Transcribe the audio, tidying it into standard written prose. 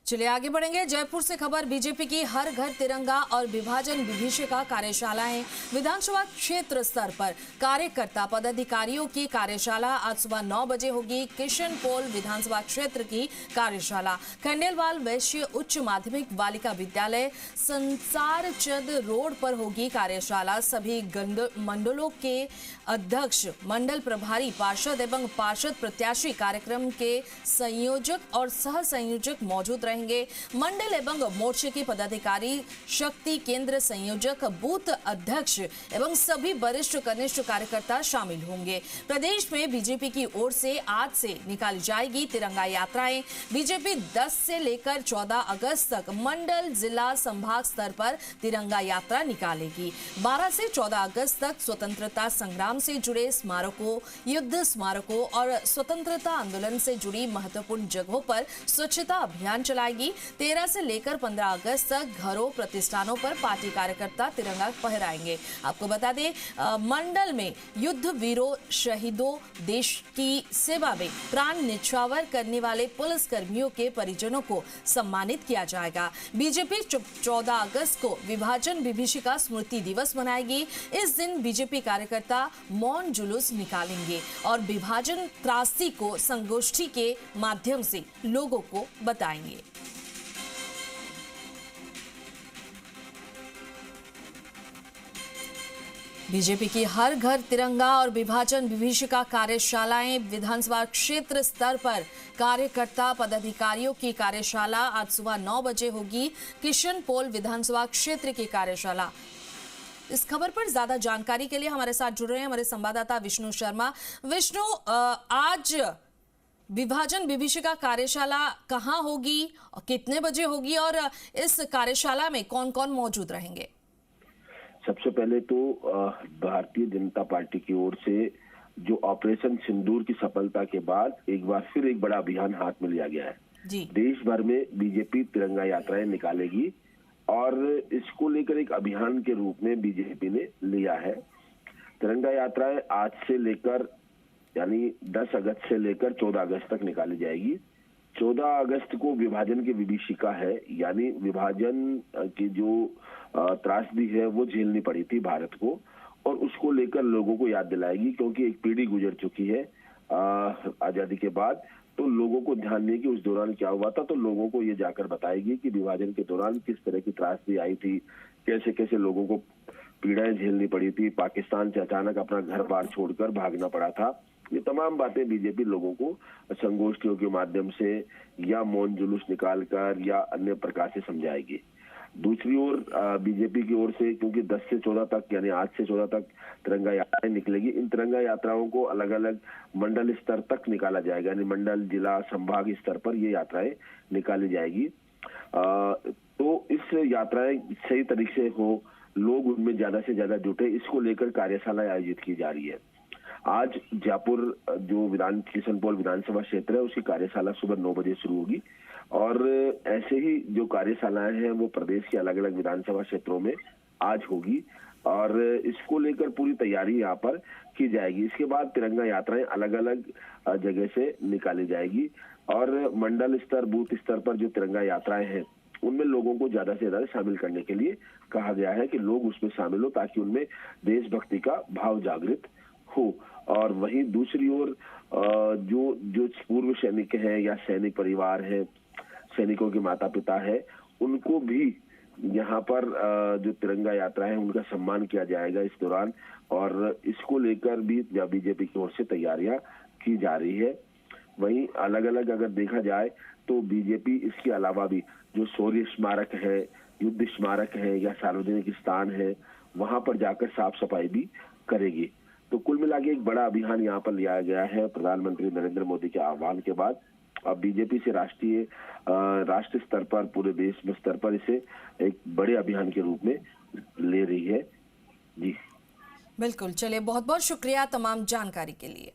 चलिए आगे बढ़ेंगे। जयपुर से खबर। बीजेपी की हर घर तिरंगा और विभाजन विभीषिका कार्यशालाएं। विधानसभा क्षेत्र स्तर पर कार्यकर्ता पदाधिकारियों की कार्यशाला आज सुबह 9 बजे होगी। किशन पोल विधानसभा क्षेत्र की कार्यशाला खंडेलवाल वैश्य उच्च माध्यमिक बालिका विद्यालय संसार चंद रोड पर होगी कार्यशाला। सभी मंडलों के अध्यक्ष, मंडल प्रभारी, पार्षद एवं पार्षद प्रत्याशी, कार्यक्रम के संयोजक और सह संयोजक मौजूद रहेंगे। मंडल एवं मोर्चे के पदाधिकारी, शक्ति केंद्र संयोजक, बूथ अध्यक्ष एवं सभी वरिष्ठ कनिष्ठ कार्यकर्ता शामिल होंगे। प्रदेश में बीजेपी की ओर से आज से निकाली जाएगी तिरंगा यात्राएं। बीजेपी 10 से लेकर 14 अगस्त तक मंडल, जिला, संभाग स्तर पर तिरंगा यात्रा निकालेगी। 12 से 14 अगस्त तक स्वतंत्रता संग्राम से जुड़े स्मारकों, युद्ध स्मारकों और स्वतंत्रता आंदोलन से जुड़ी महत्वपूर्ण जगहों पर स्वच्छता अभियान चलाएगी। 13 से लेकर 15 अगस्त तक घरों, प्रतिष्ठानों पर पार्टी कार्यकर्ता तिरंगा फहराएंगे। आपको बता दें, मंडल में युद्ध वीरों, शहीदों, देश की सेवा में प्राण न्यौछावर करने वाले पुलिस कर्मियों के परिजनों को सम्मानित किया जाएगा। बीजेपी 14 अगस्त को विभाजन विभीषिका स्मृति दिवस मनाएगी। इस दिन बीजेपी कार्यकर्ता मौन जुलूस निकालेंगे और विभाजन त्रासदी को संगोष्ठी के माध्यम से लोगों को बताएंगे। बीजेपी की हर घर तिरंगा और विभाजन विभीषिका कार्यशालाएं। विधानसभा क्षेत्र स्तर पर कार्यकर्ता पदाधिकारियों की कार्यशाला आज सुबह 9 बजे होगी। किशन पोल विधानसभा क्षेत्र की कार्यशाला। इस खबर पर ज्यादा जानकारी के लिए हमारे साथ जुड़ रहे हैं हमारे संवाददाता विष्णु शर्मा। विष्णु, आज विभाजन विभीषिका कार्यशाला कहाँ होगी, कितने बजे होगी और इस कार्यशाला में कौन कौन मौजूद रहेंगे? सबसे पहले तो भारतीय जनता पार्टी की ओर से जो ऑपरेशन सिंदूर की सफलता के बाद एक बार फिर एक बड़ा अभियान हाथ में लिया गया है जी। देश भर में बीजेपी तिरंगा यात्राएं निकालेगी और इसको लेकर एक अभियान के रूप में बीजेपी ने लिया है। तिरंगा यात्राएं आज से लेकर यानी 10 अगस्त से लेकर 14 अगस्त तक निकाली जाएगी। 14 अगस्त को विभाजन की विभीषिका है, यानी विभाजन की जो त्रासदी है वो झेलनी पड़ी थी भारत को, और उसको लेकर लोगों को याद दिलाएगी, क्योंकि एक पीढ़ी गुजर चुकी है आजादी के बाद। तो लोगों को ध्यान नहीं कि उस दौरान क्या हुआ था, तो लोगों को ये जाकर बताएगी कि विभाजन के दौरान किस तरह की त्रासदी आई थी, कैसे कैसे लोगों को पीड़ाएं झेलनी पड़ी थी, पाकिस्तान से अचानक अपना घर बार छोड़कर भागना पड़ा था। ये तमाम बातें बीजेपी लोगों को संगोष्ठियों के माध्यम से या मौन जुलूस निकालकर या अन्य प्रकार से समझाएगी। दूसरी ओर बीजेपी की ओर से, क्योंकि 10 से 14 तक यानी आज से 14 तक तिरंगा यात्राएं निकलेगी, इन तिरंगा यात्राओं को अलग अलग मंडल स्तर तक निकाला जाएगा, यानी मंडल, जिला, संभाग स्तर पर ये यात्राएं निकाली जाएगी। तो इस यात्राएं सही तरीके से हो, लोग उनमें ज्यादा से ज्यादा जुटे, इसको लेकर कार्यशाला आयोजित की जा रही है। आज जयपुर जो किशन पोल विधानसभा क्षेत्र है, उसकी कार्यशाला सुबह 9 बजे शुरू होगी और ऐसे ही जो कार्यशालाएं हैं वो प्रदेश के अलग अलग विधानसभा क्षेत्रों में आज होगी और इसको लेकर पूरी तैयारी यहाँ पर की जाएगी। इसके बाद तिरंगा यात्राएं अलग अलग जगह से निकाली जाएगी और मंडल स्तर, बूथ स्तर पर जो तिरंगा यात्राएं हैं उनमें लोगों को ज्यादा से ज्यादा शामिल करने के लिए कहा गया है कि लोग उसमें शामिल हो, ताकि उनमें देशभक्ति का भाव जागृत हो। और वहीं दूसरी ओर जो पूर्व सैनिक हैं या सैनिक परिवार है, सैनिकों के माता पिता है, उनको भी यहाँ पर जो तिरंगा यात्रा है उनका सम्मान किया जाएगा इस दौरान, और इसको लेकर भी बीजेपी की ओर से तैयारियां की जा रही है। वहीं अलग अलग अगर देखा जाए तो बीजेपी इसके अलावा भी जो शौर्य स्मारक है, युद्ध स्मारक है या सार्वजनिक स्थान है, वहां पर जाकर साफ सफाई भी करेगी। तो कुल मिला के एक बड़ा अभियान यहाँ पर लिया गया है प्रधानमंत्री नरेंद्र मोदी के आह्वान के बाद। अब बीजेपी से राष्ट्रीय स्तर पर, पूरे देश में स्तर पर इसे एक बड़े अभियान के रूप में ले रही है। जी बिल्कुल। चलिए, बहुत बहुत शुक्रिया तमाम जानकारी के लिए।